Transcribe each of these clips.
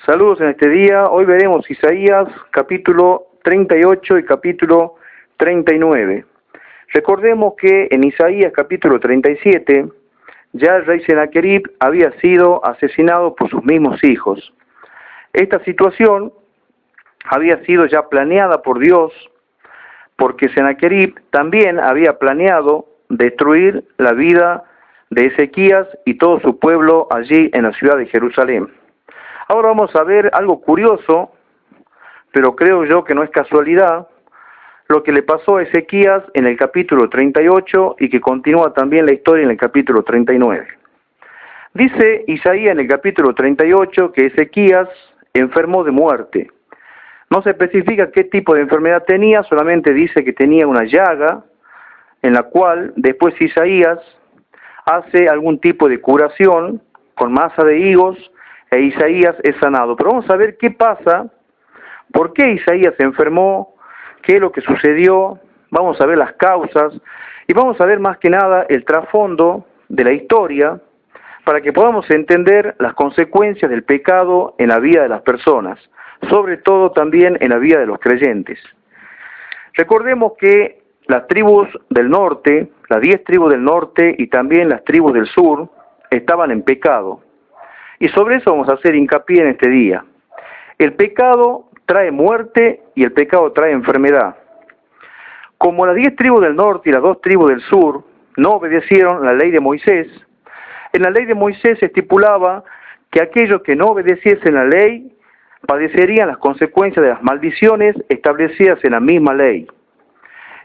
Saludos en este día. Hoy veremos Isaías capítulo 38 y capítulo 39. Recordemos que en Isaías capítulo 37 ya el rey Senaquerib había sido asesinado por sus mismos hijos. Esta situación había sido ya planeada por Dios, porque Senaquerib también había planeado destruir la vida de Ezequías y todo su pueblo allí en la ciudad de Jerusalén. Ahora vamos a ver algo curioso, pero creo yo que no es casualidad, lo que le pasó a Ezequías en el capítulo 38 y que continúa también la historia en el capítulo 39. Dice Isaías en el capítulo 38 que Ezequías enfermó de muerte. No se especifica qué tipo de enfermedad tenía, solamente dice que tenía una llaga en la cual después Isaías hace algún tipo de curación con masa de higos e Isaías es sanado. Pero vamos a ver qué pasa, por qué Isaías se enfermó, qué es lo que sucedió, vamos a ver las causas y vamos a ver más que nada el trasfondo de la historia para que podamos entender las consecuencias del pecado en la vida de las personas, sobre todo también en la vida de los creyentes. Recordemos que las tribus del norte, las 10 tribus del norte y también las tribus del sur estaban en pecado. Y sobre eso vamos a hacer hincapié en este día. El pecado trae muerte y el pecado trae enfermedad. Como las 10 tribus del norte y las 2 tribus del sur no obedecieron la ley de Moisés, en la ley de Moisés se estipulaba que aquellos que no obedeciesen la ley padecerían las consecuencias de las maldiciones establecidas en la misma ley.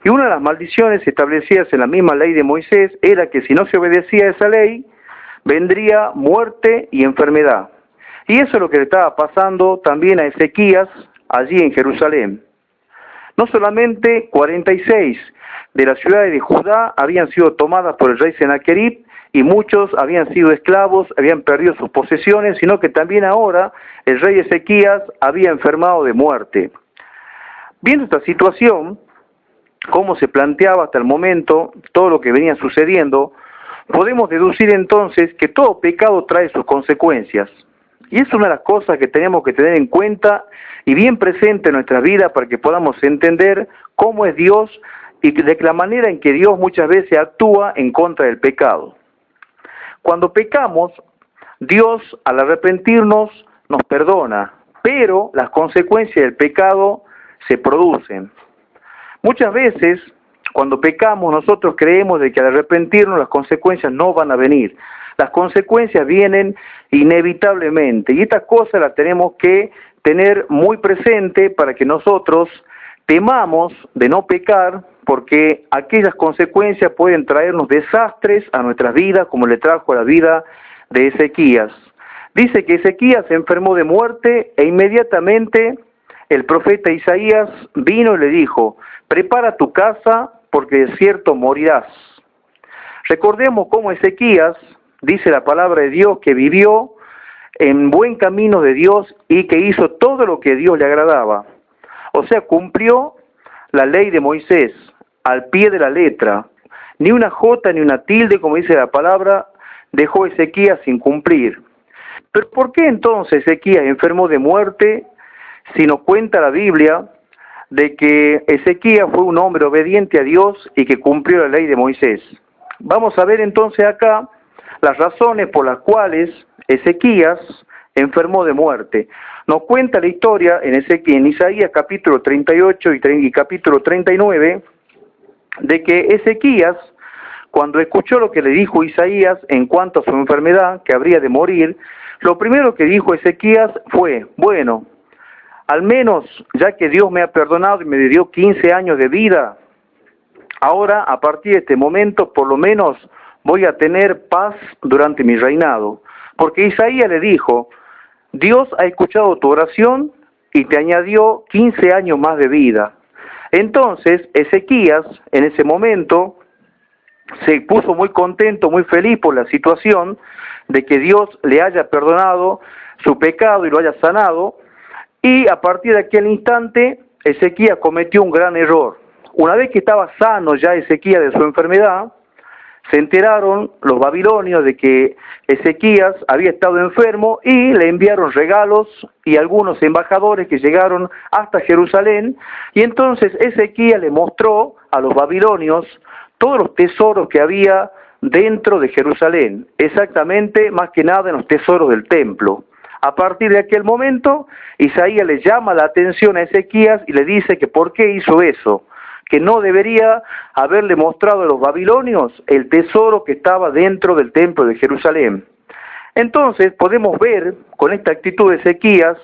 Y una de las maldiciones establecidas en la misma ley de Moisés era que si no se obedecía esa ley, vendría muerte y enfermedad. Y eso es lo que le estaba pasando también a Ezequías allí en Jerusalén. No solamente 46 de las ciudades de Judá habían sido tomadas por el rey Senaquerib y muchos habían sido esclavos, habían perdido sus posesiones, sino que también ahora el rey Ezequías había enfermado de muerte. Viendo esta situación, cómo se planteaba hasta el momento todo lo que venía sucediendo, podemos deducir entonces que todo pecado trae sus consecuencias. Y es una de las cosas que tenemos que tener en cuenta y bien presente en nuestra vida para que podamos entender cómo es Dios y de la manera en que Dios muchas veces actúa en contra del pecado. Cuando pecamos, Dios al arrepentirnos nos perdona, pero las consecuencias del pecado se producen. Muchas veces, cuando pecamos, nosotros creemos de que al arrepentirnos las consecuencias no van a venir. Las consecuencias vienen inevitablemente y esta cosa la tenemos que tener muy presente para que nosotros temamos de no pecar, porque aquellas consecuencias pueden traernos desastres a nuestras vidas, como le trajo a la vida de Ezequías. Dice que Ezequías se enfermó de muerte e inmediatamente el profeta Isaías vino y le dijo: prepara tu casa porque de cierto morirás. Recordemos cómo Ezequías, dice la palabra de Dios, que vivió en buen camino de Dios y que hizo todo lo que a Dios le agradaba. O sea, cumplió la ley de Moisés al pie de la letra. Ni una jota ni una tilde, como dice la palabra, dejó Ezequías sin cumplir. Pero ¿por qué entonces Ezequías enfermó de muerte si nos cuenta la Biblia de que Ezequías fue un hombre obediente a Dios y que cumplió la ley de Moisés? Vamos a ver entonces acá las razones por las cuales Ezequías enfermó de muerte. Nos cuenta la historia en Isaías capítulo 38 y capítulo 39 de que Ezequías, cuando escuchó lo que le dijo Isaías en cuanto a su enfermedad, que habría de morir, lo primero que dijo Ezequías fue: bueno, al menos ya que Dios me ha perdonado y me dio 15 años de vida, ahora a partir de este momento por lo menos voy a tener paz durante mi reinado. Porque Isaías le dijo: Dios ha escuchado tu oración y te añadió 15 años más de vida. Entonces Ezequías en ese momento se puso muy contento, muy feliz por la situación de que Dios le haya perdonado su pecado y lo haya sanado. Y a partir de aquel instante Ezequías cometió un gran error. Una vez que estaba sano ya Ezequías de su enfermedad, se enteraron los babilonios de que Ezequías había estado enfermo y le enviaron regalos y algunos embajadores que llegaron hasta Jerusalén, y entonces Ezequías le mostró a los babilonios todos los tesoros que había dentro de Jerusalén, exactamente más que nada en los tesoros del templo. A partir de aquel momento, Isaías le llama la atención a Ezequías y le dice que por qué hizo eso, que no debería haberle mostrado a los babilonios el tesoro que estaba dentro del templo de Jerusalén. Entonces podemos ver con esta actitud de Ezequías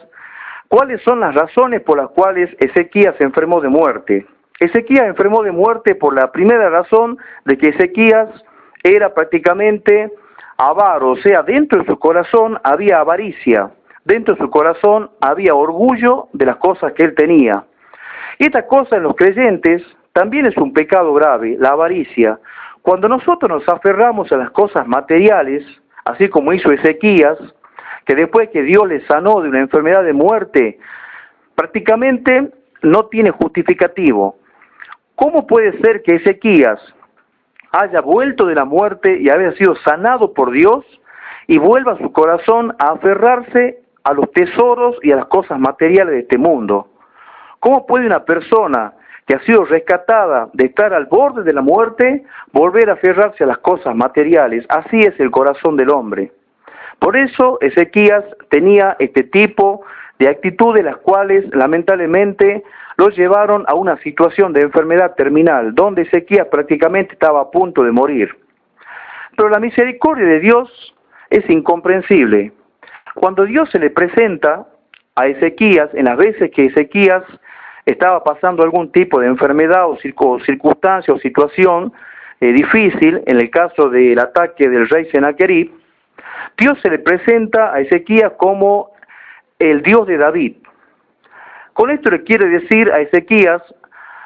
cuáles son las razones por las cuales Ezequías se enfermó de muerte. Ezequías enfermó de muerte por la primera razón de que Ezequías era prácticamente avaro, o sea, dentro de su corazón había avaricia, dentro de su corazón había orgullo de las cosas que él tenía. Y esta cosa en los creyentes también es un pecado grave, la avaricia. Cuando nosotros nos aferramos a las cosas materiales, así como hizo Ezequías, que después que Dios le sanó de una enfermedad de muerte, prácticamente no tiene justificativo. ¿Cómo puede ser que Ezequías haya vuelto de la muerte y haya sido sanado por Dios y vuelva su corazón a aferrarse a los tesoros y a las cosas materiales de este mundo? ¿Cómo puede una persona que ha sido rescatada de estar al borde de la muerte volver a aferrarse a las cosas materiales? Así es el corazón del hombre. Por eso Ezequías tenía este tipo de actitudes, las cuales lamentablemente lo llevaron a una situación de enfermedad terminal, donde Ezequías prácticamente estaba a punto de morir. Pero la misericordia de Dios es incomprensible. Cuando Dios se le presenta a Ezequías, en las veces que Ezequías estaba pasando algún tipo de enfermedad o circunstancia o situación difícil, en el caso del ataque del rey Sennacherib, Dios se le presenta a Ezequías como el Dios de David. Con esto le quiere decir a Ezequías,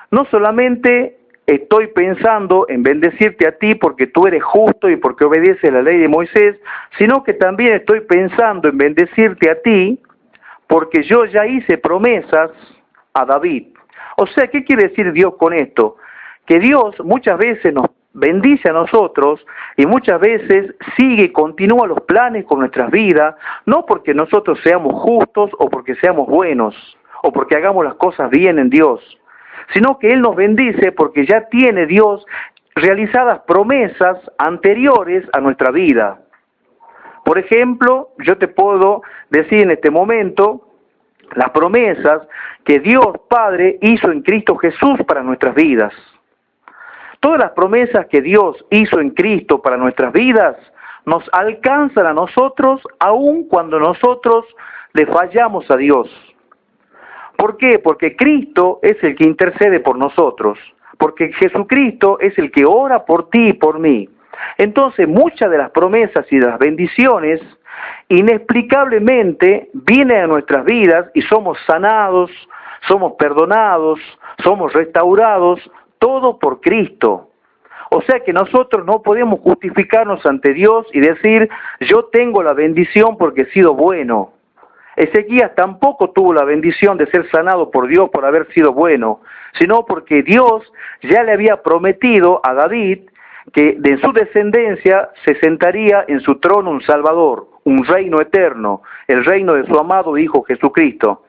no solamente estoy pensando en bendecirte a ti porque tú eres justo y porque obedeces la ley de Moisés, sino que también estoy pensando en bendecirte a ti porque yo ya hice promesas a David. O sea, ¿qué quiere decir Dios con esto? Que Dios muchas veces nos bendice a nosotros y muchas veces sigue y continúa los planes con nuestras vidas, no porque nosotros seamos justos o porque seamos buenos o porque hagamos las cosas bien en Dios, sino que Él nos bendice porque ya tiene Dios realizadas promesas anteriores a nuestra vida. Por ejemplo, yo te puedo decir en este momento las promesas que Dios Padre hizo en Cristo Jesús para nuestras vidas. Todas las promesas que Dios hizo en Cristo para nuestras vidas nos alcanzan a nosotros aun cuando nosotros le fallamos a Dios. ¿Por qué? Porque Cristo es el que intercede por nosotros, porque Jesucristo es el que ora por ti y por mí. Entonces muchas de las promesas y de las bendiciones inexplicablemente vienen a nuestras vidas y somos sanados, somos perdonados, somos restaurados, todo por Cristo. O sea que nosotros no podemos justificarnos ante Dios y decir, yo tengo la bendición porque he sido bueno. Ezequías tampoco tuvo la bendición de ser sanado por Dios por haber sido bueno, sino porque Dios ya le había prometido a David que de su descendencia se sentaría en su trono un Salvador, un reino eterno, el reino de su amado Hijo Jesucristo.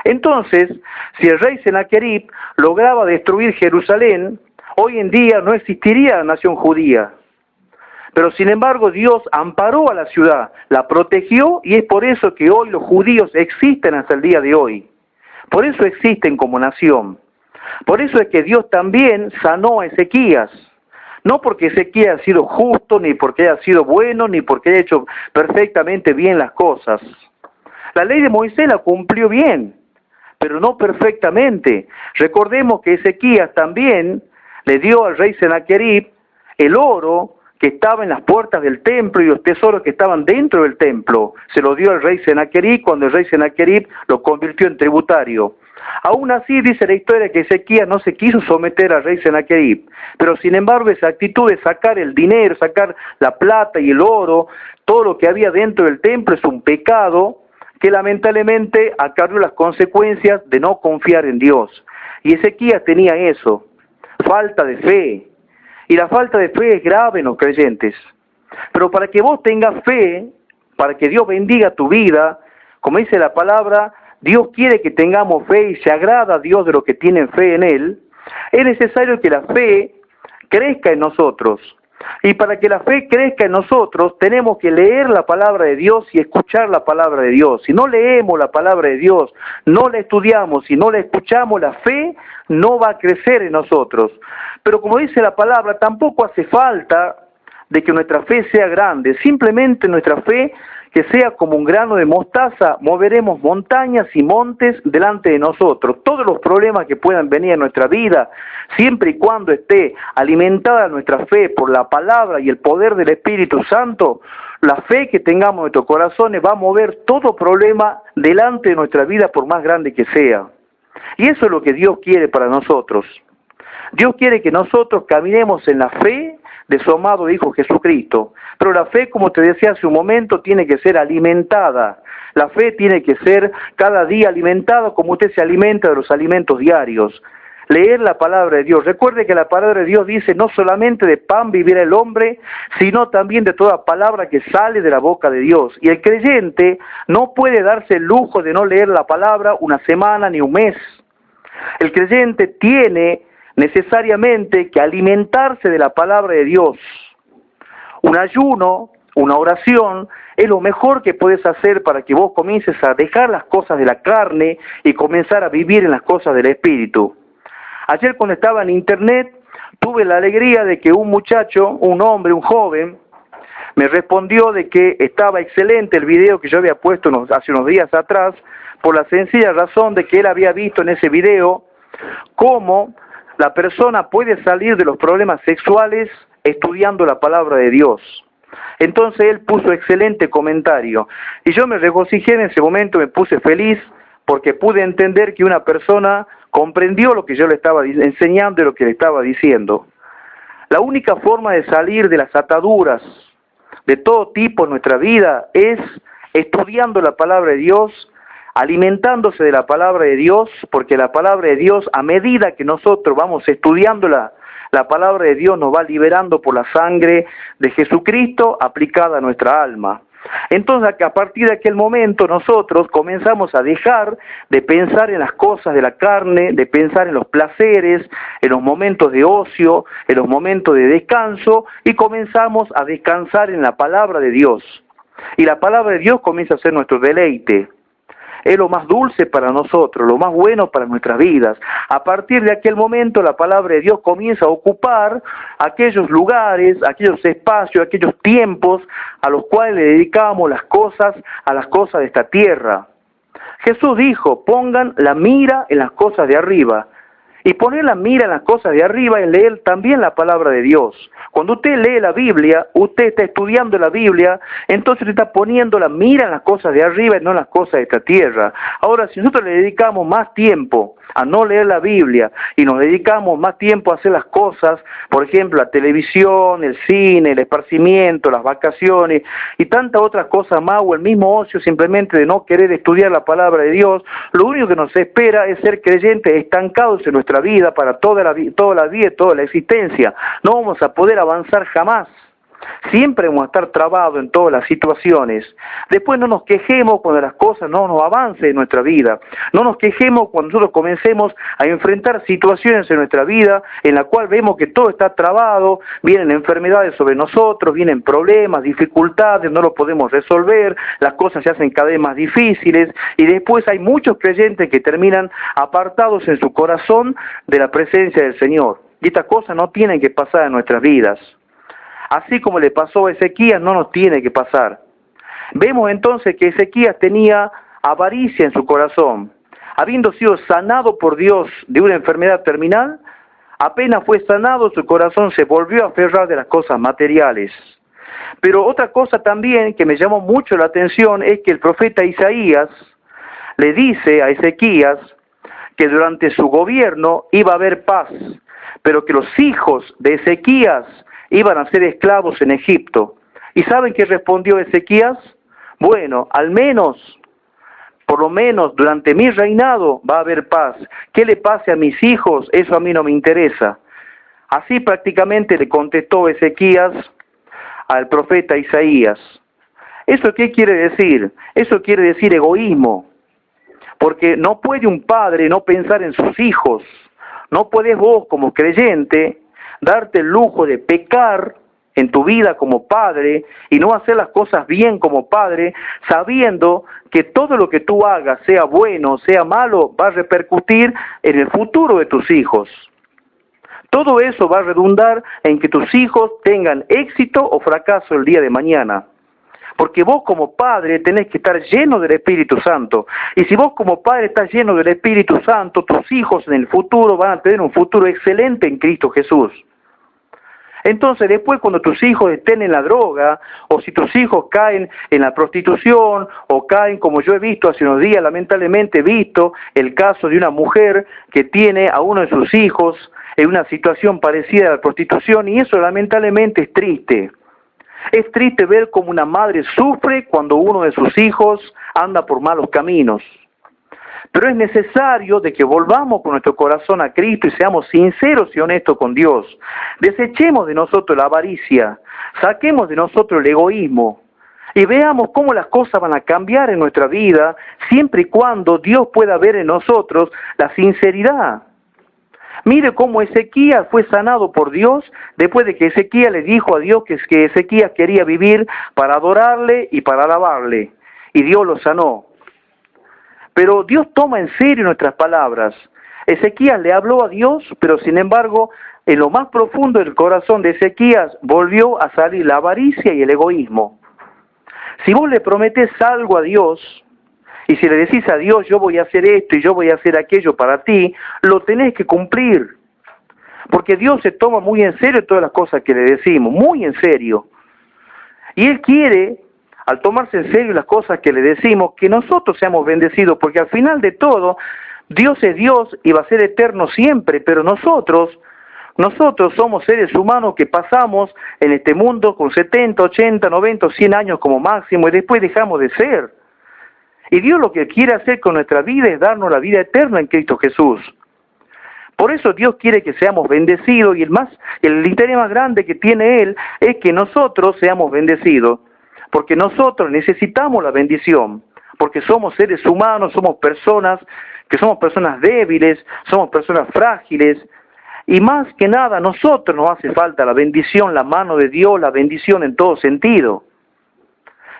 Entonces, si el rey Sennacherib lograba destruir Jerusalén, hoy en día no existiría la nación judía. Pero sin embargo Dios amparó a la ciudad, la protegió y es por eso que hoy los judíos existen hasta el día de hoy. Por eso existen como nación. Por eso es que Dios también sanó a Ezequías. No porque Ezequías ha sido justo, ni porque haya sido bueno, ni porque haya hecho perfectamente bien las cosas. La ley de Moisés la cumplió bien, pero no perfectamente. Recordemos que Ezequías también le dio al rey Sennacherib el oro que estaba en las puertas del templo y los tesoros que estaban dentro del templo. Se lo dio al rey Sennacherib cuando el rey Sennacherib lo convirtió en tributario. Aún así dice la historia que Ezequías no se quiso someter al rey Sennacherib, pero sin embargo esa actitud de sacar el dinero, sacar la plata y el oro, todo lo que había dentro del templo es un pecado que lamentablemente acarreó las consecuencias de no confiar en Dios. Y Ezequías tenía eso, falta de fe. Y la falta de fe es grave en los creyentes. Pero para que vos tengas fe, para que Dios bendiga tu vida, como dice la palabra, Dios quiere que tengamos fe y se agrada a Dios de los que tienen fe en Él, es necesario que la fe crezca en nosotros. Y para que la fe crezca en nosotros, tenemos que leer la palabra de Dios y escuchar la palabra de Dios. Si no leemos la palabra de Dios, no la estudiamos, si no la escuchamos, la fe no va a crecer en nosotros. Pero como dice la palabra, tampoco hace falta de que nuestra fe sea grande. Simplemente nuestra fe, que sea como un grano de mostaza, moveremos montañas y montes delante de nosotros. Todos los problemas que puedan venir en nuestra vida, siempre y cuando esté alimentada nuestra fe por la palabra y el poder del Espíritu Santo, la fe que tengamos en nuestros corazones va a mover todo problema delante de nuestra vida, por más grande que sea. Y eso es lo que Dios quiere para nosotros. Dios quiere que nosotros caminemos en la fe de su amado Hijo Jesucristo. Pero la fe, como te decía hace un momento, tiene que ser alimentada. La fe tiene que ser cada día alimentada como usted se alimenta de los alimentos diarios. Leer la palabra de Dios. Recuerde que la palabra de Dios dice, no solamente de pan vivirá el hombre, sino también de toda palabra que sale de la boca de Dios. Y el creyente no puede darse el lujo de no leer la palabra una semana ni un mes. El creyente tiene necesariamente que alimentarse de la palabra de Dios. Un ayuno, una oración, es lo mejor que puedes hacer para que vos comiences a dejar las cosas de la carne y comenzar a vivir en las cosas del Espíritu. Ayer cuando estaba en internet, tuve la alegría de que un muchacho, un hombre, un joven, me respondió de que estaba excelente el video que yo había puesto hace unos días atrás, por la sencilla razón de que él había visto en ese video cómo la persona puede salir de los problemas sexuales estudiando la palabra de Dios. Entonces él puso excelente comentario. Y yo me regocijé en ese momento, me puse feliz, porque pude entender que una persona comprendió lo que yo le estaba enseñando y lo que le estaba diciendo. La única forma de salir de las ataduras de todo tipo en nuestra vida es estudiando la palabra de Dios, alimentándose de la palabra de Dios, porque la palabra de Dios, a medida que nosotros vamos estudiándola, la palabra de Dios nos va liberando por la sangre de Jesucristo aplicada a nuestra alma. Entonces, a partir de aquel momento nosotros comenzamos a dejar de pensar en las cosas de la carne, de pensar en los placeres, en los momentos de ocio, en los momentos de descanso, y comenzamos a descansar en la palabra de Dios. Y la palabra de Dios comienza a ser nuestro deleite. Es lo más dulce para nosotros, lo más bueno para nuestras vidas. A partir de aquel momento la palabra de Dios comienza a ocupar aquellos lugares, aquellos espacios, aquellos tiempos a los cuales le dedicamos a las cosas de esta tierra. Jesús dijo, pongan la mira en las cosas de arriba. Y poner la mira en las cosas de arriba es leer también la palabra de Dios. Cuando usted lee la Biblia, usted está estudiando la Biblia, entonces usted está poniendo la mira en las cosas de arriba y no en las cosas de esta tierra. Ahora, si nosotros le dedicamos más tiempo a no leer la Biblia y nos dedicamos más tiempo a hacer las cosas, por ejemplo, la televisión, el cine, el esparcimiento, las vacaciones y tantas otras cosas más, o el mismo ocio simplemente de no querer estudiar la palabra de Dios, lo único que nos espera es ser creyentes estancados en nuestra vida para toda la vida y toda la existencia. No vamos a poder avanzar jamás. Siempre vamos a estar trabados en todas las situaciones. Después no nos quejemos cuando las cosas no nos avancen en nuestra vida. No nos quejemos cuando nosotros comencemos a enfrentar situaciones en nuestra vida en la cual vemos que todo está trabado, vienen enfermedades sobre nosotros, vienen problemas, dificultades, no lo podemos resolver, las cosas se hacen cada vez más difíciles y después hay muchos creyentes que terminan apartados en su corazón de la presencia del Señor. Y estas cosas no tienen que pasar en nuestras vidas. Así como le pasó a Ezequías, no nos tiene que pasar. Vemos entonces que Ezequías tenía avaricia en su corazón. Habiendo sido sanado por Dios de una enfermedad terminal, apenas fue sanado, su corazón se volvió a aferrar de las cosas materiales. Pero otra cosa también que me llamó mucho la atención es que el profeta Isaías le dice a Ezequías que durante su gobierno iba a haber paz, pero que los hijos de Ezequías iban a ser esclavos en Egipto. ¿Y saben qué respondió Ezequías? Bueno, al menos, por lo menos durante mi reinado va a haber paz. ¿Qué le pase a mis hijos? Eso a mí no me interesa. Así prácticamente le contestó Ezequías al profeta Isaías. ¿Eso qué quiere decir? Eso quiere decir egoísmo. Porque no puede un padre no pensar en sus hijos. No puedes vos como creyente darte el lujo de pecar en tu vida como padre y no hacer las cosas bien como padre, sabiendo que todo lo que tú hagas, sea bueno, sea malo, va a repercutir en el futuro de tus hijos. Todo eso va a redundar en que tus hijos tengan éxito o fracaso el día de mañana. Porque vos como padre tenés que estar lleno del Espíritu Santo. Y si vos como padre estás lleno del Espíritu Santo, tus hijos en el futuro van a tener un futuro excelente en Cristo Jesús. Entonces después cuando tus hijos estén en la droga, o si tus hijos caen en la prostitución, o caen como yo he visto hace unos días, lamentablemente he visto el caso de una mujer que tiene a uno de sus hijos en una situación parecida a la prostitución, y eso lamentablemente es triste. Es triste ver cómo una madre sufre cuando uno de sus hijos anda por malos caminos. Pero es necesario de que volvamos con nuestro corazón a Cristo y seamos sinceros y honestos con Dios. Desechemos de nosotros la avaricia, saquemos de nosotros el egoísmo y veamos cómo las cosas van a cambiar en nuestra vida siempre y cuando Dios pueda ver en nosotros la sinceridad. Mire cómo Ezequías fue sanado por Dios después de que Ezequías le dijo a Dios que Ezequías quería vivir para adorarle y para alabarle. Y Dios lo sanó. Pero Dios toma en serio nuestras palabras. Ezequías le habló a Dios, pero sin embargo, en lo más profundo del corazón de Ezequías volvió a salir la avaricia y el egoísmo. Si vos le prometés algo a Dios, y si le decís a Dios, yo voy a hacer esto y yo voy a hacer aquello para ti, lo tenés que cumplir. Porque Dios se toma muy en serio todas las cosas que le decimos, muy en serio. Y Él quiere, al tomarse en serio las cosas que le decimos, que nosotros seamos bendecidos, porque al final de todo, Dios es Dios y va a ser eterno siempre, pero nosotros somos seres humanos que pasamos en este mundo con 70, 80, 90, 100 años como máximo y después dejamos de ser. Y Dios lo que quiere hacer con nuestra vida es darnos la vida eterna en Cristo Jesús. Por eso Dios quiere que seamos bendecidos y el interés más grande que tiene Él es que nosotros seamos bendecidos. Porque nosotros necesitamos la bendición, porque somos seres humanos, somos personas débiles, somos personas frágiles, y más que nada a nosotros nos hace falta la bendición, la mano de Dios, la bendición en todo sentido.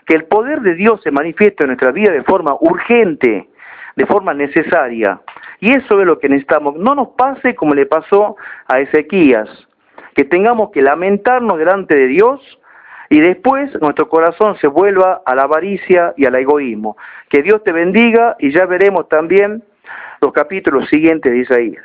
Que el poder de Dios se manifieste en nuestra vida de forma urgente, de forma necesaria, y eso es lo que necesitamos. No nos pase como le pasó a Ezequías, que tengamos que lamentarnos delante de Dios, y después nuestro corazón se vuelva a la avaricia y al egoísmo. Que Dios te bendiga y ya veremos también los capítulos siguientes de Isaías.